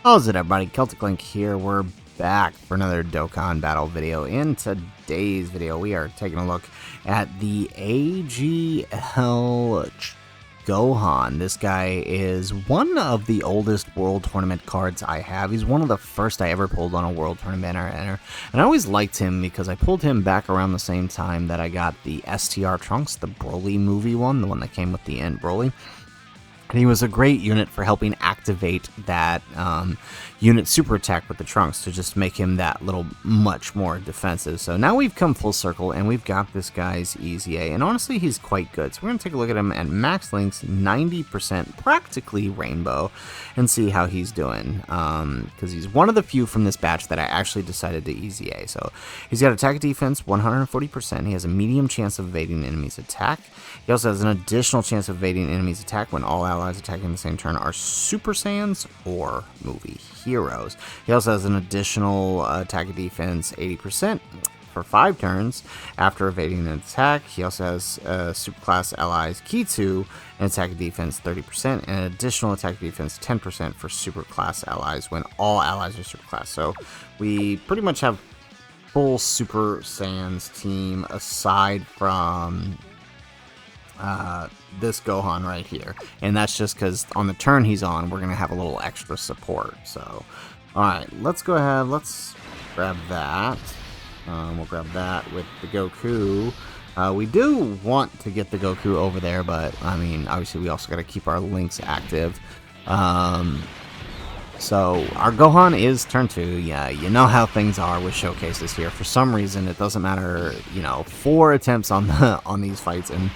How's it, everybody? Celtic Link here. We're back for another Dokkan battle video. In today's video, we are taking a look at the AGL Gohan. This guy is one of the oldest World Tournament cards I have. He's one of the first I ever pulled on a World Tournament and I always liked him because I pulled him back around the same time that I got the STR Trunks, the Broly movie one, the one that came with the Ent Broly. And he was a great unit for helping activate that unit super attack with the Trunks to just make him that little much more defensive. So now we've come full circle and we've got this guy's EZA, and honestly he's quite good. So we're going to take a look at him at max links, 90%, practically rainbow, and see how he's doing. Because he's one of the few from this batch that I actually decided to EZA. So he's got attack defense 140%. He has a medium chance of evading enemies' attack. He also has an additional chance of evading enemies' attack when all allies attacking the same turn are Super Saiyans or movie heroes. He also has an additional attack defense 80% for 5 turns after evading an attack. He also has superclass allies key to an attack defense 30% and an additional attack defense 10% for superclass allies when all allies are superclass. So we pretty much have full Super Saiyans team aside from this Gohan right here, and that's just because on the turn he's on, we're gonna have a little extra support. So, all right, let's go ahead. Let's grab that. We'll grab that with the Goku. We do want to get the Goku over there, but I mean, obviously, we also got to keep our links active. So our Gohan is turn 2. Yeah, you know how things are with showcases here. For some reason, it doesn't matter. 4 attempts on these fights, and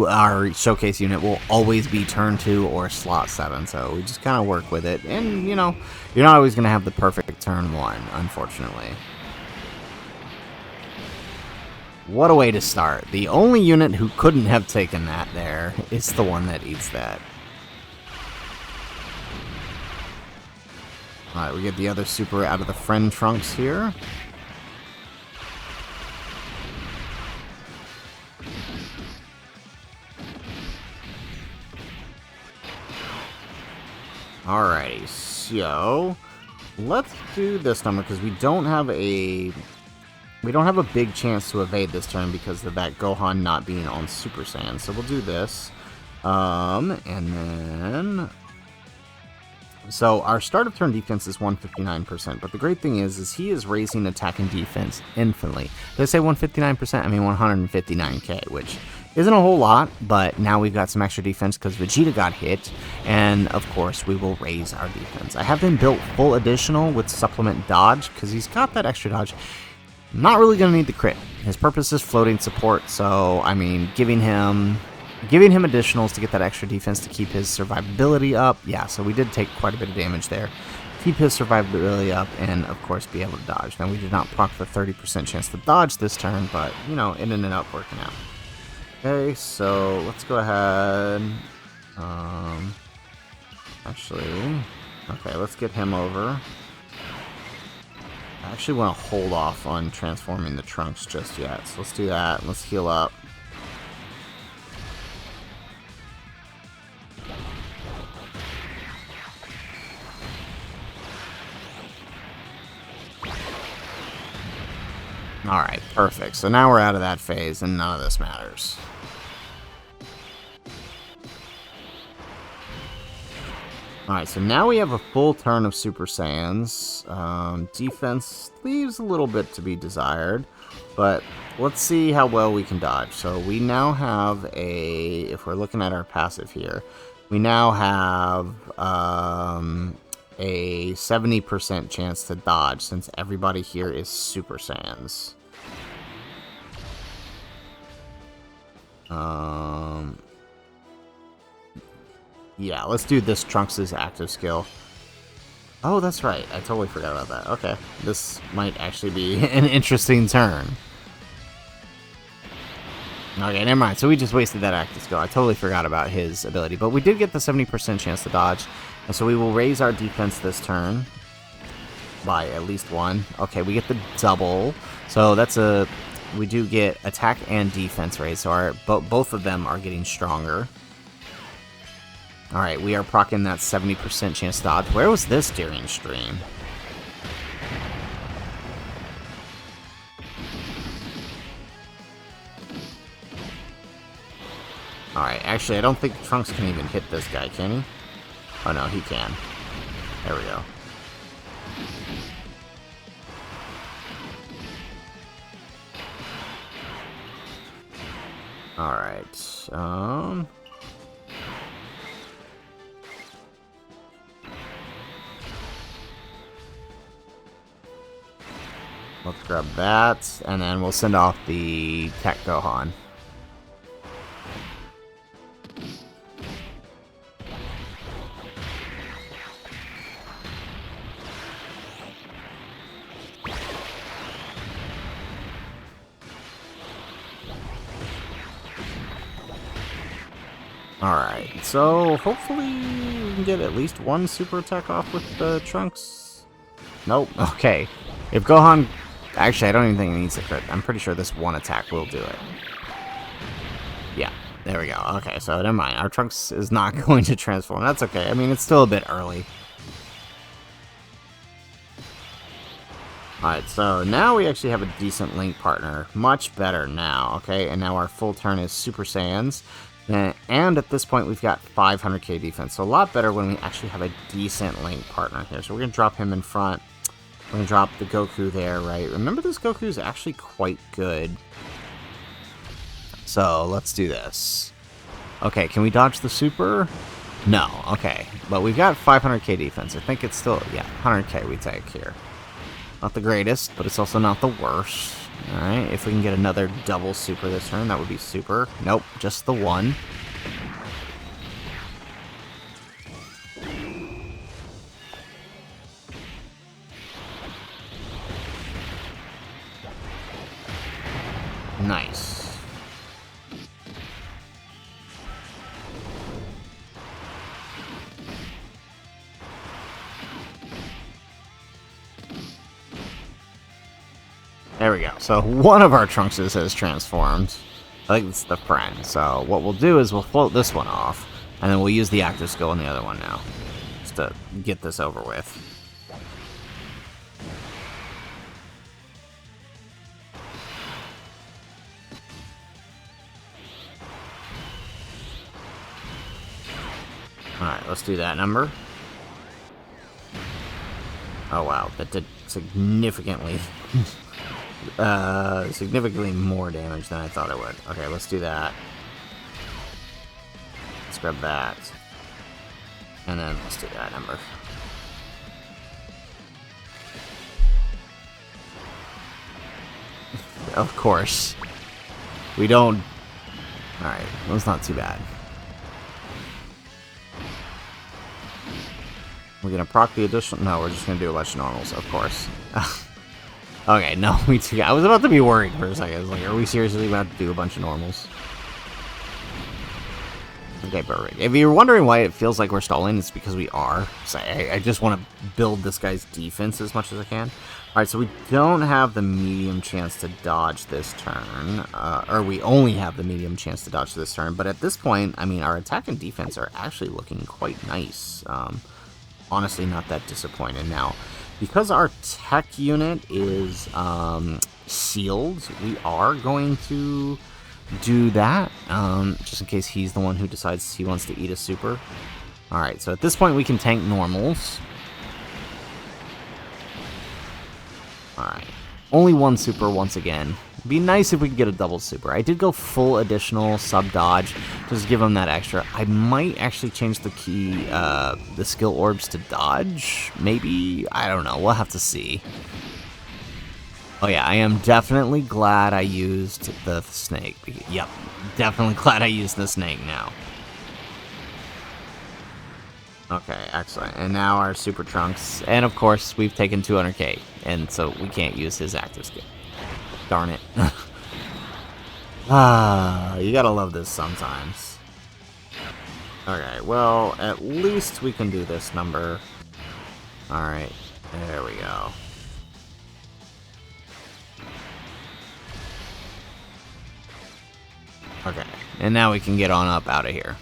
our showcase unit will always be turn 2 or slot 7. So we just kind of work with it, and you're not always gonna have the perfect turn 1, unfortunately. What a way to start! The only unit who couldn't have taken that there is the one that eats that. Alright, we get the other super out of the friend Trunks here. Alrighty, so let's do this number because we don't have a big chance to evade this turn because of that Gohan not being on Super Saiyan. So we'll do this. And then so our start of turn defense is 159%, but the great thing is he is raising attack and defense infinitely. Did I say 159%? I mean 159k, which isn't a whole lot, but now we've got some extra defense because Vegeta got hit, and of course we will raise our defense. I have him built full additional with supplement dodge because he's got that extra dodge. Not really going to need the crit. His purpose is floating support, so I mean giving him additionals to get that extra defense to keep his survivability up. Yeah, so we did take quite a bit of damage there. Keep his survivability up and, of course, be able to dodge. Now, we did not proc the 30% chance to dodge this turn, but, it ended up working out. Okay, so let's go ahead. Okay, let's get him over. I actually want to hold off on transforming the Trunks just yet, so let's do that. Let's heal up. Alright, perfect. So now we're out of that phase, and none of this matters. Alright, so now we have a full turn of Super Saiyans. Defense leaves a little bit to be desired, but let's see how well we can dodge. So we now have if we're looking at our passive here, we now have a 70% chance to dodge since everybody here is Super Saiyans. Yeah, let's do this Trunks' active skill. Oh, that's right. I totally forgot about that. Okay, this might actually be an interesting turn. Okay, never mind. So we just wasted that active skill. I totally forgot about his ability. But we did get the 70% chance to dodge. And so we will raise our defense this turn by at least 1. Okay, we get the double. So we do get attack and defense raise. So both of them are getting stronger. Alright, we are proccing that 70% chance to dodge. Where was this during stream? Alright, actually, I don't think Trunks can even hit this guy, can he? Oh, no, he can. There we go. Alright, let's grab that, and then we'll send off the Teq Gohan. Alright, so hopefully we can get at least one super attack off with the Trunks. Nope, okay. If Gohan... Actually, I don't even think he needs a crit. I'm pretty sure this one attack will do it. Yeah, there we go. Okay, so never mind. Our Trunks is not going to transform. That's okay. I mean, it's still a bit early. Alright, so now we actually have a decent Link partner. Much better now, okay? And now our full turn is Super Saiyans. And at this point, we've got 500k defense. So a lot better when we actually have a decent Link partner here. So we're going to drop him in front. We're going to drop the Goku there, right? Remember, this Goku is actually quite good. So let's do this. Okay, can we dodge the super? No, okay. But we've got 500k defense. I think it's still, yeah, 100k we take here. Not the greatest, but it's also not the worst. Alright, if we can get another double super this turn, that would be super. Nope, just the one. Nice. There we go. So one of our Trunkses has transformed. I think it's the friend. So what we'll do is we'll float this one off, and then we'll use the active skill on the other one now, just to get this over with. Alright, let's do that number. Oh wow, that did significantly significantly more damage than I thought it would. Okay, let's do that. Let's grab that. And then let's do that number. Of course. We don't... Alright, that's not too bad. We're gonna proc the additional... No, we're just gonna do a bunch of normals, of course. Okay, no, we took... I was about to be worried for a second. I was like, are we seriously about to do a bunch of normals? Okay, perfect. If you're wondering why it feels like we're stalling, it's because we are. So I just want to build this guy's defense as much as I can. Alright, so we don't have the medium chance to dodge this turn. Or we only have the medium chance to dodge this turn. But at this point, I mean, our attack and defense are actually looking quite nice. Honestly, not that disappointed. Now, because our tech unit is sealed, we are going to do that, just in case he's the one who decides he wants to eat a super. Alright, so at this point we can tank normals. Alright, only one super once again. It'd be nice if we could get a double super. I did go full additional sub dodge, just give him that extra. I might actually change the key, the skill orbs to dodge, maybe? I don't know, we'll have to see. Oh yeah, I am definitely glad I used the snake. Yep, definitely glad I used the snake now. Okay, excellent. And now our Super Trunks. And of course, we've taken 200k, and so we can't use his active skill. Darn it. You gotta love this sometimes. Okay, well, at least we can do this number. Alright, there we go. Okay, and now we can get on up out of here.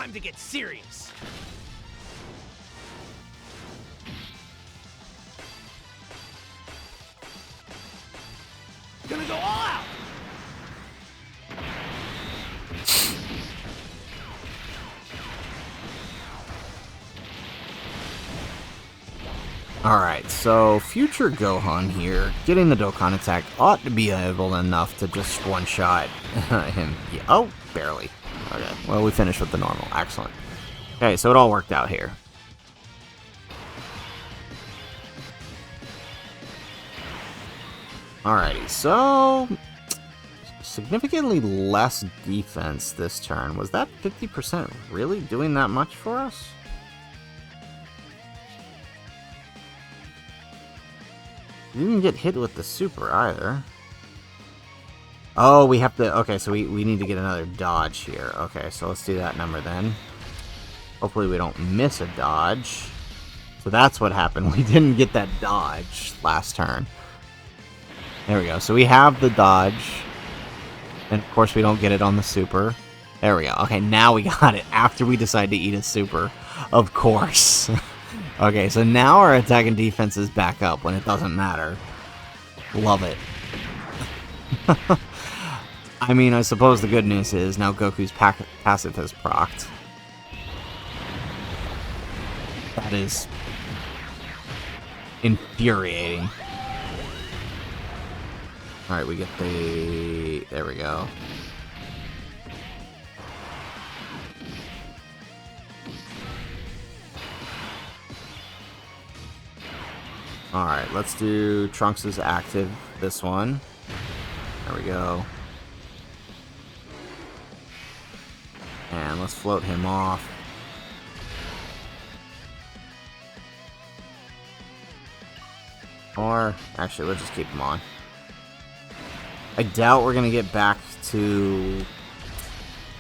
Time to get serious. Gonna go all out. Alright, so future Gohan here, getting the Dokkan attack ought to be able enough to just one-shot him. Yeah, oh, barely. Okay, well, we finished with the normal. Excellent. Okay, so it all worked out here. Alrighty, so significantly less defense this turn. Was that 50% really doing that much for us? We didn't get hit with the super either. Oh, we have to... Okay, so we need to get another dodge here. Okay, so let's do that number then. Hopefully we don't miss a dodge. So that's what happened. We didn't get that dodge last turn. There we go. So we have the dodge. And of course we don't get it on the super. There we go. Okay, now we got it after we decide to eat a super. Of course. Okay, so now our attack and defense is back up when it doesn't matter. Love it. I mean, I suppose the good news is now Goku's passive has procced. That is infuriating. Alright, we get the... There we go. Alright, let's do Trunks' active, this one. There we go. And let's float him off. Or, actually, let's just keep him on. I doubt we're going to get back to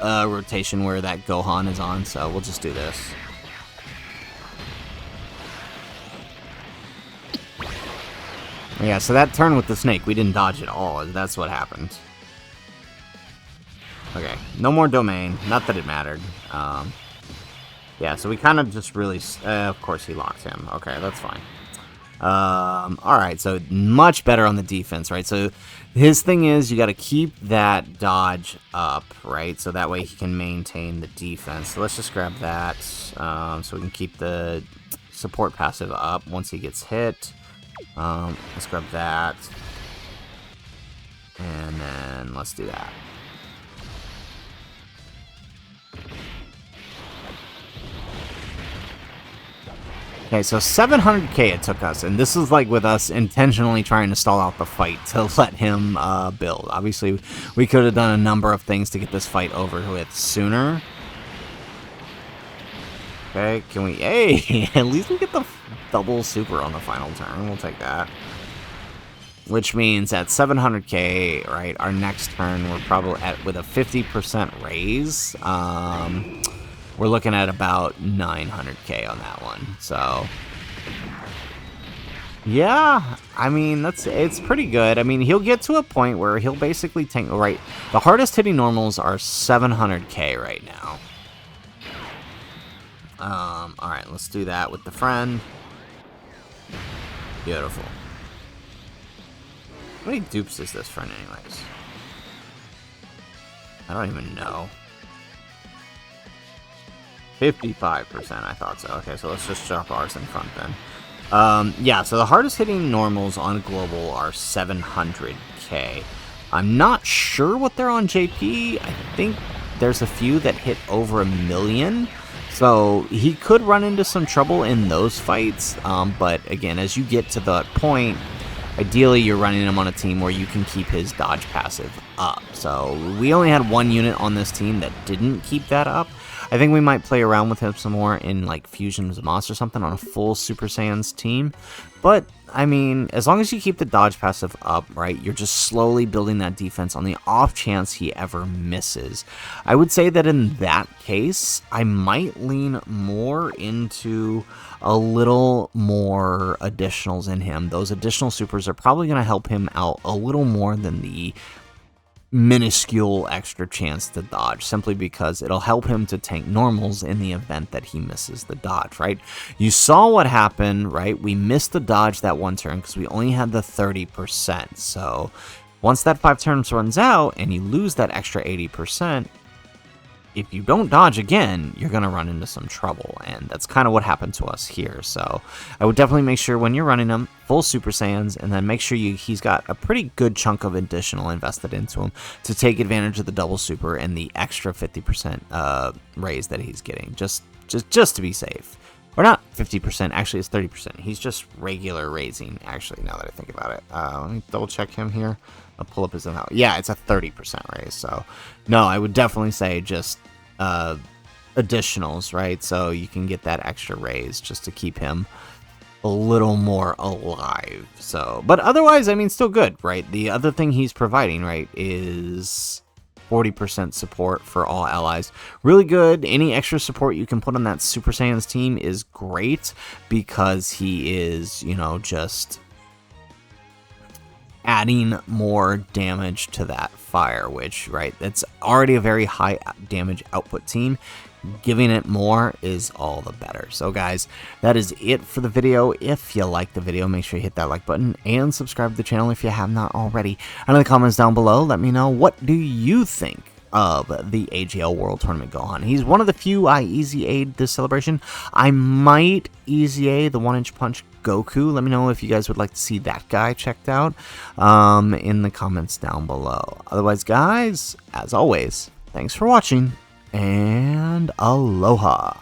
a rotation where that Gohan is on, so we'll just do this. Yeah, so that turn with the snake, we didn't dodge at all. That's what happened. Okay, no more domain. Not that it mattered. Yeah, so we kind of just really... of course he locked him. Okay, that's fine. Alright, so much better on the defense, right? So his thing is you got to keep that dodge up, right? So that way he can maintain the defense. So let's just grab that so we can keep the support passive up once he gets hit. Let's grab that. And then let's do that. Okay, so 700k it took us, and this is like with us intentionally trying to stall out the fight to let him build. Obviously, we could have done a number of things to get this fight over with sooner. Okay, can we... Hey, at least we get the double super on the final turn. We'll take that. Which means at 700k, right, our next turn, we're probably at, with a 50% raise, we're looking at about 900k on that one. So, yeah, I mean, it's pretty good. I mean, he'll get to a point where he'll basically tank, right, the hardest hitting normals are 700k right now. Alright, let's do that with the friend. Beautiful. How many dupes is this friend anyways? I don't even know. 55%, I thought so. Okay, so let's just drop ours in front then. Yeah, so the hardest hitting normals on global are 700k. I'm not sure what they're on JP. I think there's a few that hit over 1 million. So he could run into some trouble in those fights. But again, as you get to that point, ideally you're running him on a team where you can keep his dodge passive up. So we only had one unit on this team that didn't keep that up. I think we might play around with him some more in like Fusion Zamos or something on a full Super Saiyans team. But, I mean, as long as you keep the dodge passive up, right, you're just slowly building that defense on the off chance he ever misses. I would say that in that case, I might lean more into a little more additionals in him. Those additional supers are probably going to help him out a little more than the minuscule extra chance to dodge, simply because it'll help him to tank normals in the event that he misses the dodge, right? You saw what happened, right? We missed the dodge that one turn because we only had the 30%. So once that 5 turns runs out and you lose that extra 80%, if you don't dodge again, you're going to run into some trouble, and that's kind of what happened to us here. So I would definitely make sure when you're running him, full Super Saiyans, and then make sure he's got a pretty good chunk of additional invested into him to take advantage of the double super and the extra 50% raise that he's getting, just to be safe. Or not 50%, actually it's 30%. He's just regular raising, actually, now that I think about it. Let me double check him here. I'll pull up his amount. Yeah, it's a 30% raise. So, no, I would definitely say just additionals, right? So you can get that extra raise just to keep him a little more alive. So, but otherwise, I mean, still good, right? The other thing he's providing, right, is 40% support for all allies. Really good. Any extra support you can put on that Super Saiyan's team is great, because he is, you know, just adding more damage to that fire, which, right, that's already a very high damage output team. Giving it more is all the better. So guys, that is it for the video. If you like the video, make sure you hit that like button and subscribe to the channel if you have not already. And in the comments down below, let me know, what do you think of the AGL World Tournament Gohan? He's one of the few I EZA'd this celebration. I might EZA the 1-inch punch Goku. Let me know if you guys would like to see that guy checked out in the comments down below. Otherwise, guys, as always, thanks for watching, and aloha.